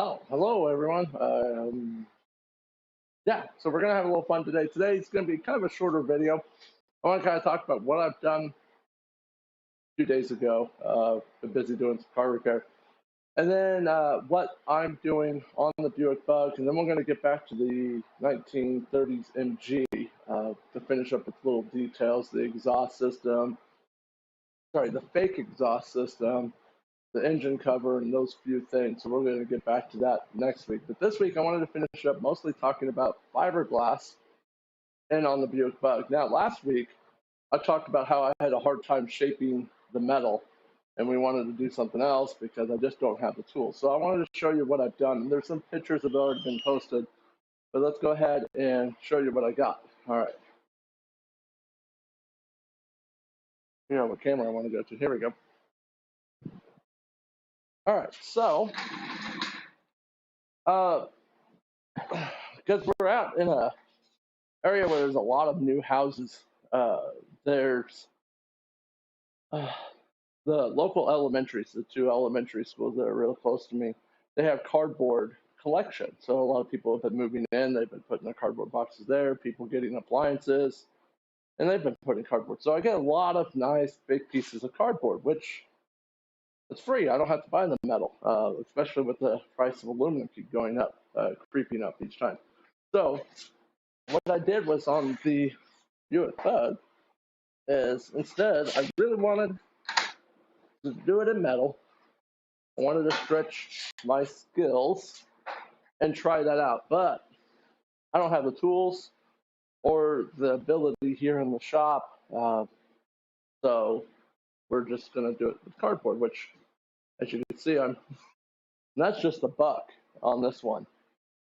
Well, hello everyone. Yeah, so we're gonna have a little fun today. Today it's gonna be kind of a shorter video. I want to kind of talk about what I've done 2 days ago. Been busy doing some car repair, and then what I'm doing on the Buick Bug, and then we're gonna get back to the 1930s MG to finish up with little details, the exhaust system, sorry, the fake exhaust system, the engine cover, and those few things. So we're going to get back to that next week. But this week, I wanted to finish up mostly talking about fiberglass and on the Buick Bug. Now, last week, I talked about how I had a hard time shaping the metal, and we wanted to do something else because I just don't have the tools. So I wanted to show you what I've done. And there's some pictures that have already been posted, but let's go ahead and show you what I got. All right. You know what camera I want to go to. Here we go. All right, so because we're out in a area where there's a lot of new houses, there's the local elementaries, the two elementary schools that are real close to me. They have cardboard collection, so a lot of people have been moving in. They've been putting their cardboard boxes there. People getting appliances, and they've been putting cardboard. So I get a lot of nice big pieces of cardboard, which it's free. I don't have to buy the metal, especially with the price of aluminum keep going up, creeping up each time. So what I did was on the Buick Bug is instead I really wanted to do it in metal. I wanted to stretch my skills and try that out, but I don't have the tools or the ability here in the shop, so we're just going to do it with cardboard, which, as you can see, that's just a buck on this one.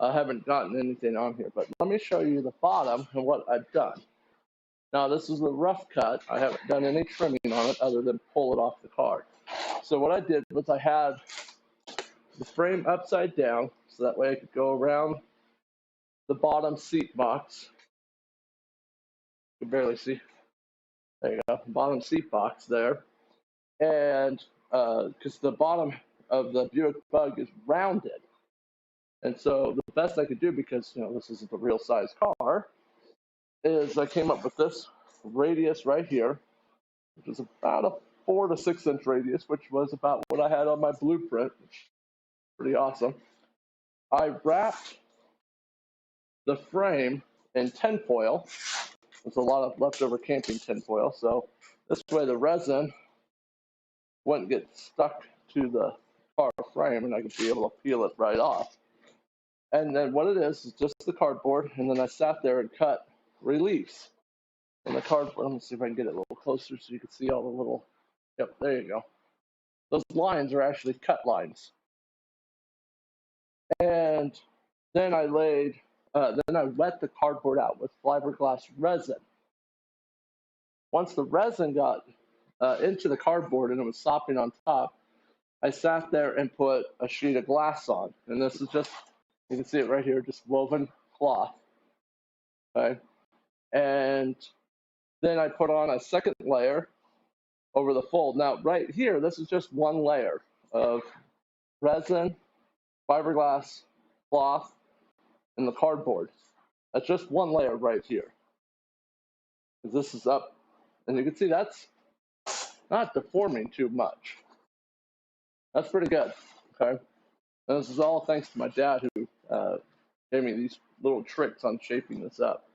I haven't gotten anything on here, but let me show you the bottom and what I've done. Now, this is the rough cut. I haven't done any trimming on it other than pull it off the car. So what I did was I had the frame upside down, so that way I could go around the bottom seat box. You can barely see. There you go, bottom seat box there. And because the bottom of the Buick Bug is rounded. And so the best I could do, because this isn't the real size car, is I came up with this radius right here, which is about a 4 to 6 inch radius, which was about what I had on my blueprint. Pretty awesome. I wrapped the frame in tinfoil. There's a lot of leftover camping tinfoil, so this way the resin wouldn't get stuck to the car frame, and I could be able to peel it right off. And then what it is just the cardboard, and then I sat there and cut reliefs in the cardboard. Let me see if I can get it a little closer so you can see all the little, yep, there you go. Those lines are actually cut lines. And then I wet the cardboard out with fiberglass resin. Once the resin got into the cardboard and it was sopping on top, I sat there and put a sheet of glass on. And this is just, you can see it right here, just woven cloth. Okay. And then I put on a second layer over the fold. Now, right here, this is just one layer of resin, fiberglass, cloth, and the cardboard. That's just one layer right here. This is up, and you can see that's not deforming too much. That's pretty good, okay? And this is all thanks to my dad, who gave me these little tricks on shaping this up.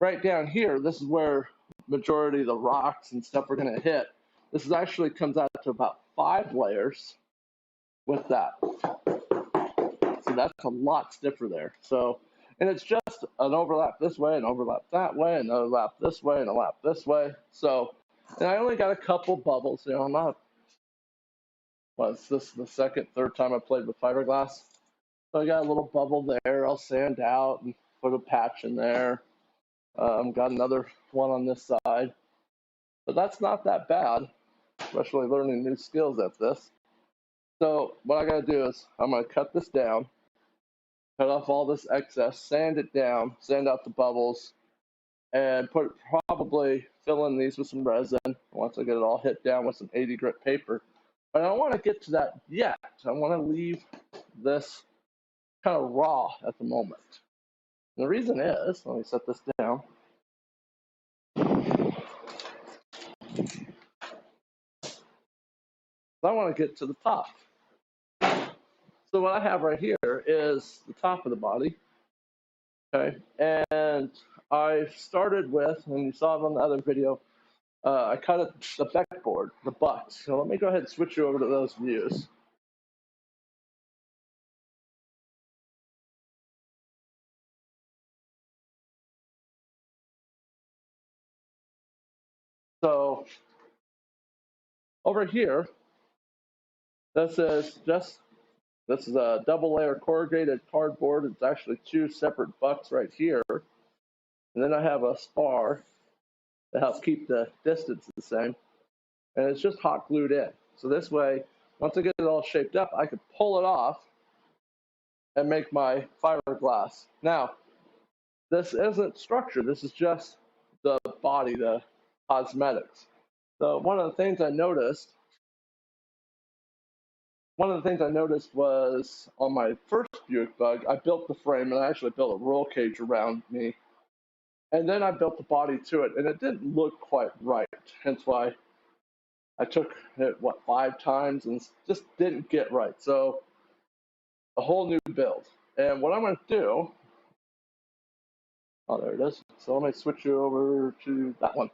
Right down here, this is where majority of the rocks and stuff are going to hit. This is actually comes out to about 5 layers with that. So that's a lot stiffer there. So, and it's just an overlap this way, an overlap that way, an overlap this way, and a lap this way. So, and I only got a couple bubbles. I'm not, this the second, third time I played with fiberglass. So I got a little bubble there. I'll sand out and put a patch in there. Got another one on this side. But that's not that bad, especially learning new skills at this. So what I got to do is I'm going to cut this down, cut off all this excess, sand it down, sand out the bubbles, and probably fill in these with some resin once I get it all hit down with some 80 grit paper. But I don't want to get to that yet. I want to leave this kind of raw at the moment. And the reason is, let me set this down. I want to get to the top. So what I have right here is the top of the body, okay? And I started with, and you saw it on the other video, I cut it, the backboard, the butt. So let me go ahead and switch you over to those views. So over here, this is a double layer corrugated cardboard. It's actually two separate butts right here. And then I have a spar to help keep the distance the same. And it's just hot glued in. So this way, once I get it all shaped up, I can pull it off and make my fiberglass. Now, this isn't structure. This is just the body, the cosmetics. So one of the things I noticed was on my first Buick Bug, I built the frame and I actually built a roll cage around me. And then I built the body to it, and it didn't look quite right. Hence why I took it, 5 times and just didn't get right. So a whole new build. And what I'm going to do, oh, there it is. So let me switch you over to that one.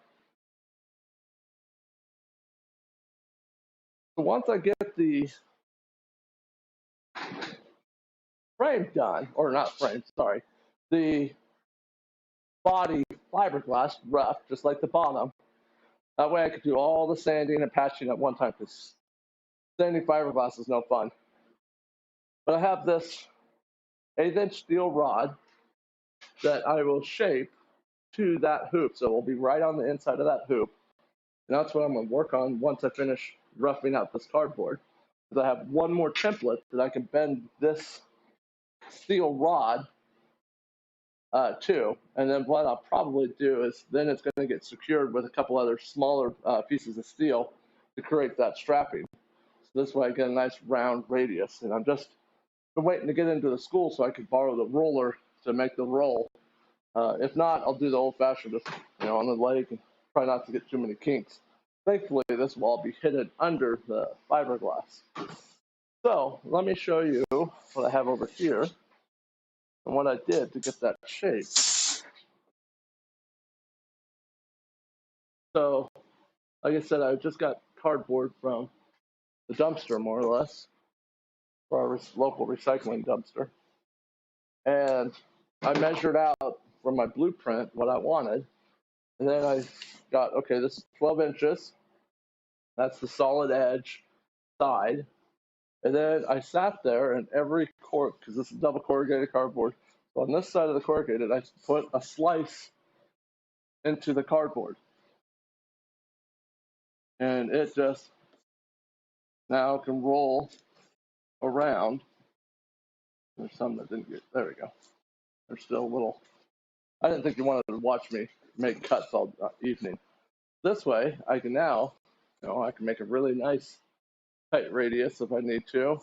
So once I get the frame done, or not frame, sorry, the body fiberglass rough, just like the bottom, that way I could do all the sanding and patching at one time, because sanding fiberglass is no fun. But I have this 1/8-inch steel rod that I will shape to that hoop. So it will be right on the inside of that hoop. And that's what I'm going to work on once I finish roughing out this cardboard. Because I have one more template that I can bend this steel rod to. And then what I'll probably do is then it's going to get secured with a couple other smaller pieces of steel to create that strapping. So this way I get a nice round radius. And I'm just waiting to get into the school so I can borrow the roller to make the roll. If not, I'll do the old-fashioned, just on the leg, and try not to get too many kinks. Thankfully, this will all be hidden under the fiberglass. So let me show you what I have over here and what I did to get that shape. So, like I said, I just got cardboard from the dumpster, more or less, for our local recycling dumpster. And I measured out from my blueprint what I wanted. And then I got, okay, this is 12 inches. That's the solid edge side. And then I sat there and every because this is double corrugated cardboard. So on this side of the corrugated, I put a slice into the cardboard. And it just now can roll around. There's some that didn't get, there we go. There's still a little, I didn't think you wanted to watch me make cuts all evening. This way, I can now, I can make a really nice tight radius if I need to,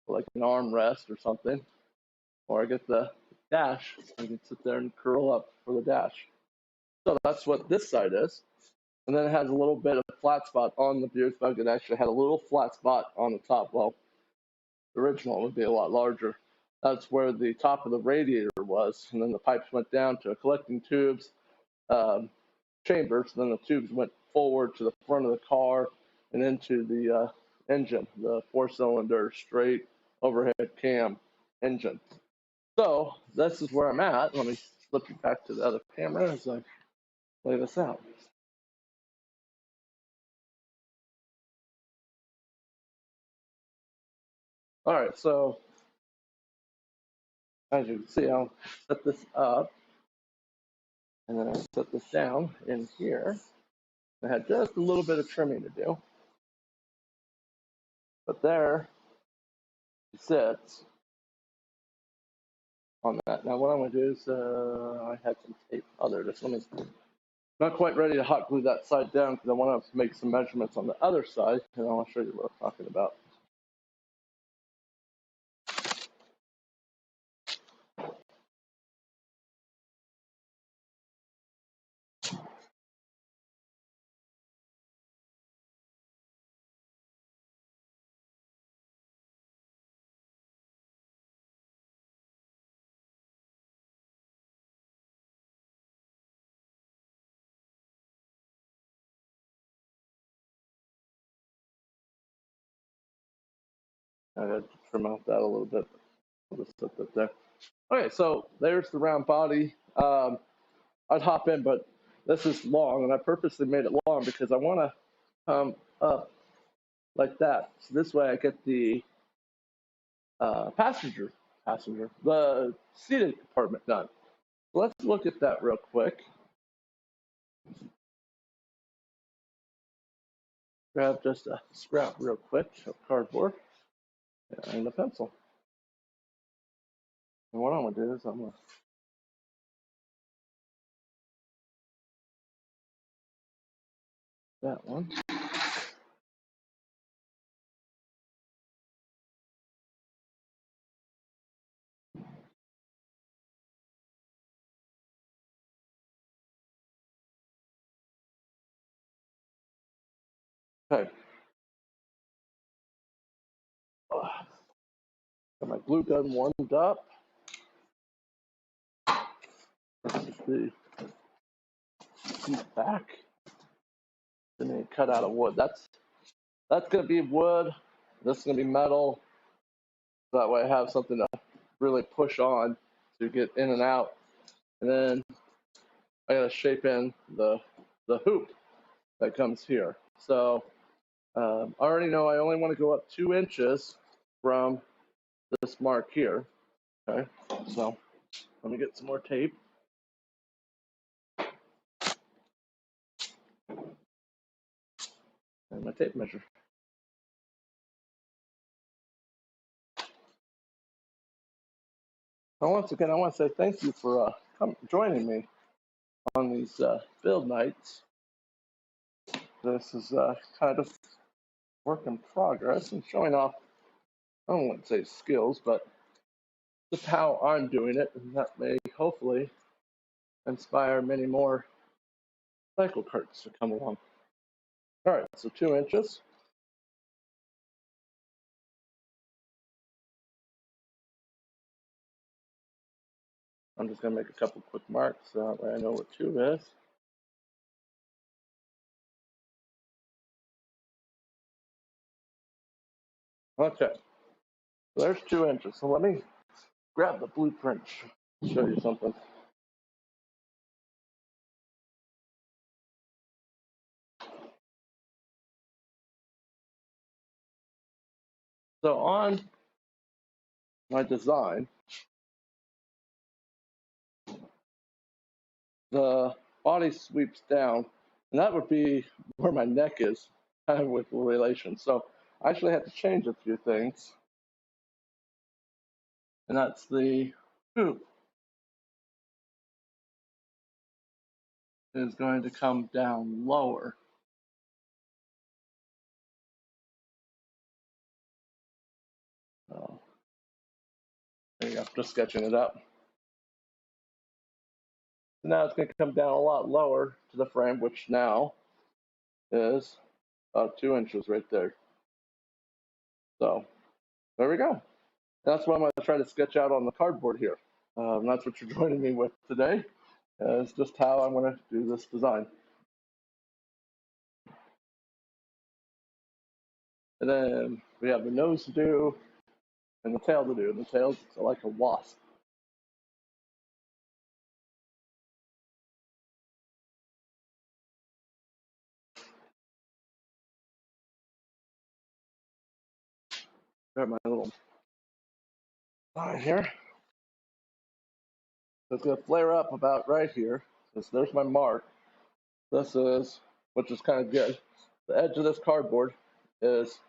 like an armrest or something. Or I get the dash, I can sit there and curl up for the dash. So that's what this side is. And then it has a little bit of flat spot on the Buick Bug. It actually had a little flat spot on the top. Well, the original would be a lot larger. That's where the top of the radiator was. And then the pipes went down to collecting tubes, chambers. And then the tubes went forward to the front of the car and into the engine, the 4-cylinder straight overhead cam engine. So this is where I'm at. Let me flip you back to the other camera as I lay this out. All right, so as you can see, I'll set this up and then I'll set this down in here. I had just a little bit of trimming to do, but there it sits on that. Now what I'm going to do is I had some tape. Oh, there it is. Let me. Not quite ready to hot glue that side down because I want to make some measurements on the other side, and I want to show you what I'm talking about. I got to trim out that a little bit. I'll just set that there. Okay, so there's the round body. I'd hop in, but this is long, and I purposely made it long because I want to come up like that. So this way I get the the seated compartment done. So let's look at that real quick. Grab just a scrap real quick of cardboard and a pencil. And what I'm gonna do is I'm gonna that one. Okay. Got my glue gun warmed up. This is the seat back. Then they cut out of wood. That's gonna be wood. This is gonna be metal. That way I have something to really push on to get in and out. And then I gotta shape in the hoop that comes here. So I already know I only want to go up 2 inches from this mark here. Okay, so let me get some more tape. And my tape measure. Now, once again, I want to say thank you for joining me on these build nights. This is kind of work in progress and showing off, I don't want to say skills, but just how I'm doing it, and that may hopefully inspire many more CycleKarts to come along. All right, so 2 inches. I'm just going to make a couple quick marks so that way I know what 2 is. Okay, so there's 2 inches. So let me grab the blueprint, show you something. So on my design, the body sweeps down, and that would be where my neck is, kind of with relation. So I actually had to change a few things, and that's the hoop is going to come down lower. So there you go, just sketching it up. So now it's going to come down a lot lower to the frame, which now is about 2 inches right there. So there we go. That's what I'm going to try to sketch out on the cardboard here. That's what you're joining me with today. Is just how I'm going to do this design. And then we have the nose to do and the tail to do. And the tail's like a wasp. Grab my little line here. So it's going to flare up about right here. So there's my mark. This is, which is kind of good. The edge of this cardboard is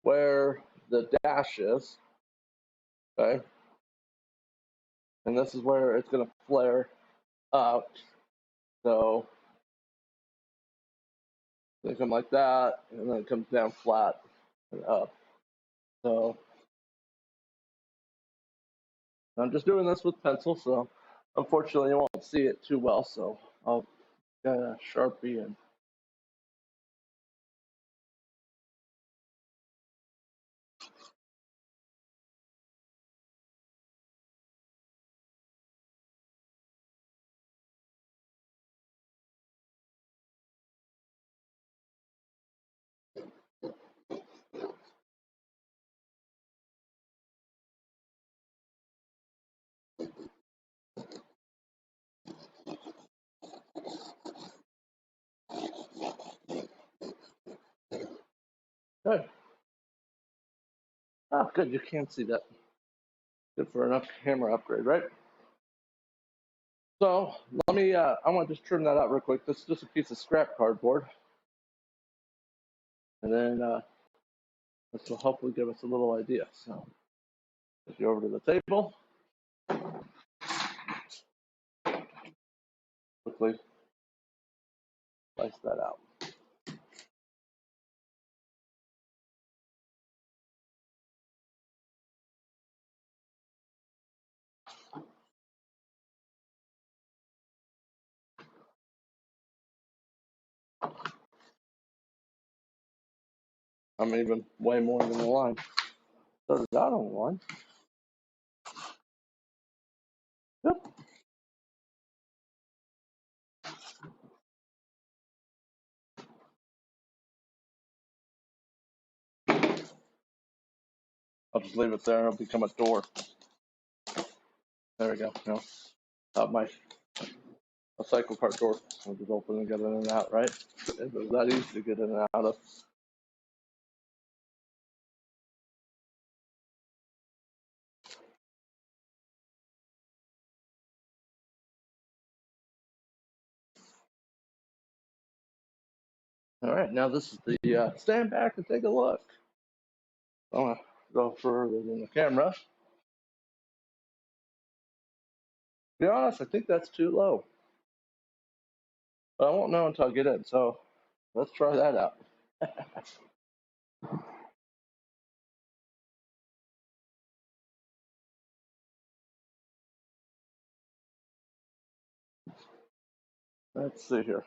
where the dash is. Okay. And this is where it's going to flare out. So they come like that, and then it comes down flat and up. So I'm just doing this with pencil, so unfortunately you won't see it too well. So I'll get a Sharpie and Good. Oh, good. You can see that. Good for enough camera upgrade, right? So let me, I want to just trim that out real quick. This is just a piece of scrap cardboard. And then this will hopefully give us a little idea. So if you over to the table, quickly slice that out. I'm even way more than the line. Started out on the line. Yep. I'll just leave it there and it'll become a door. There we go. No, my a CycleKart door. We'll just open and get in and out, right? It was that easy to get in and out of. All right, now this is the stand back and take a look. I'm gonna go further than the camera. To be honest, I think that's too low, but I won't know until I get in. So let's try that out. Let's see here.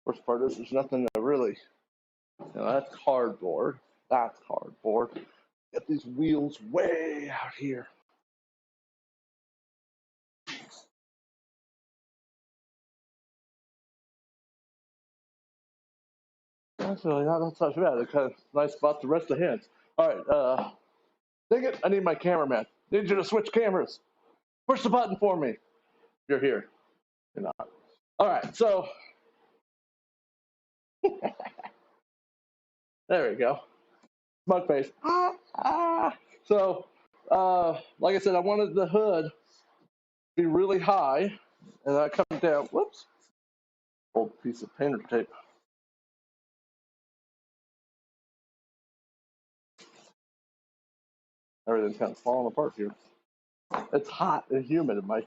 First part is there's nothing to really, that's cardboard. That's cardboard. Get these wheels way out here. That's really that's not too bad. It's kind of nice spot to rest the hands. All right, dang it, I need my cameraman. Need you to switch cameras. Push the button for me. You're here. You're not. All right, so there we go. Smug face. So, like I said, I wanted the hood to be really high, and I come down. Whoops. Old piece of painter tape. Everything's kind of falling apart here. It's hot and humid, and my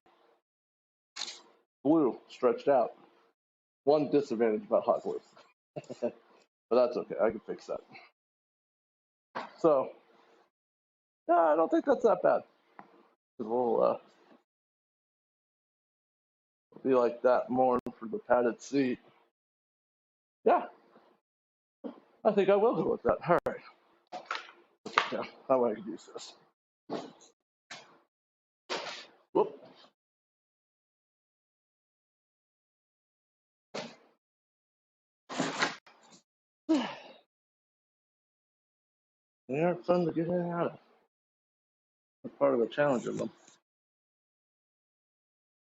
glue stretched out. One disadvantage about hot glue, but that's okay. I can fix that. So, yeah, I don't think that's that bad. We'll be like that more for the padded seat. Yeah, I think I will go with that. All right. Yeah, that way I can use this. Whoop. They aren't fun to get in and out of. That's part of the challenge of them.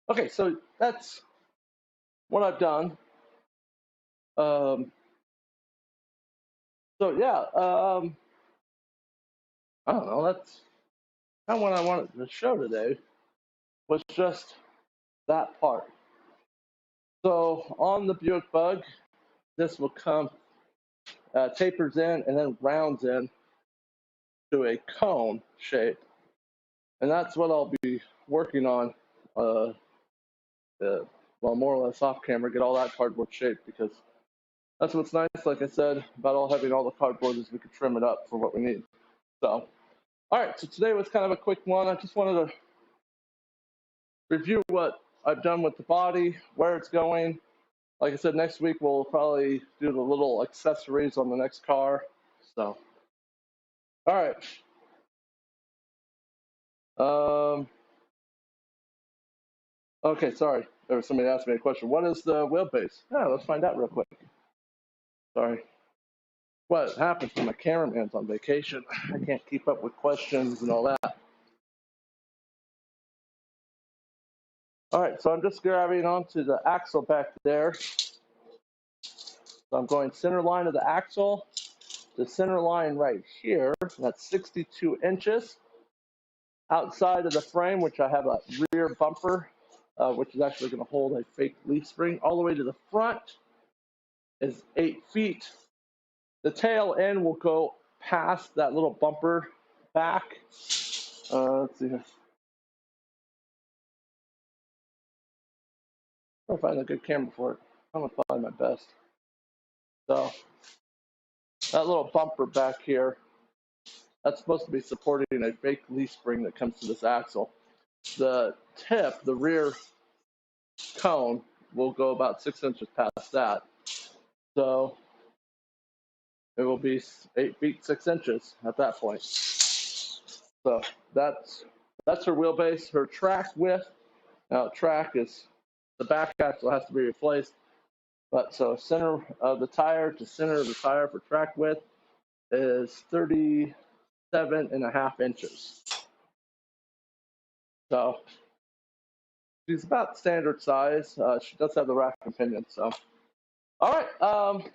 Okay, so that's what I've done. So yeah, I don't know. That's kind of what I wanted to show today. Was just that part. So on the Buick Bug, this will come tapers in and then rounds in to a cone shape, and that's what I'll be working on. Uh, well, more or less off camera, get all that cardboard shape because that's what's nice. Like I said about all having all the cardboard is we can trim it up for what we need. So, all right. So today was kind of a quick one. I just wanted to review what I've done with the body, where it's going. Like I said, next week we'll probably do the little accessories on the next car. So, all right. Okay, sorry. There was somebody asked me a question. What is the wheelbase? Yeah, let's find out real quick. Sorry. What happens when my cameraman's on vacation? I can't keep up with questions and all that. All right, so I'm just grabbing onto the axle back there. So I'm going center line of the axle, to center line right here. That's 62 inches. Outside of the frame, which I have a rear bumper, which is actually going to hold a fake leaf spring, all the way to the front is 8 feet. The tail end will go past that little bumper back. Let's see here. I'll find a good camera for it. I'm going to find my best. So that little bumper back here, that's supposed to be supporting a fake leaf spring that comes to this axle. The tip, the rear cone, will go about 6 inches past that. So it will be 8 feet 6 inches at that point. So that's her wheelbase. Her track width. Now track is the back axle has to be replaced. But so center of the tire to center of the tire for track width is 37.5 inches. So she's about standard size. She does have the rack and pinion. So, all right.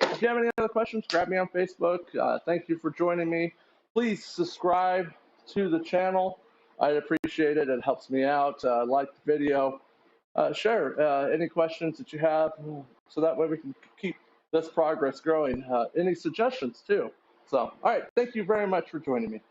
If you have any other questions, grab me on Facebook. Thank you for joining me. Please subscribe to the channel. I'd appreciate it. It helps me out. Like the video. Share any questions that you have, so that way we can keep this progress growing. Any suggestions too. So, all right. Thank you very much for joining me.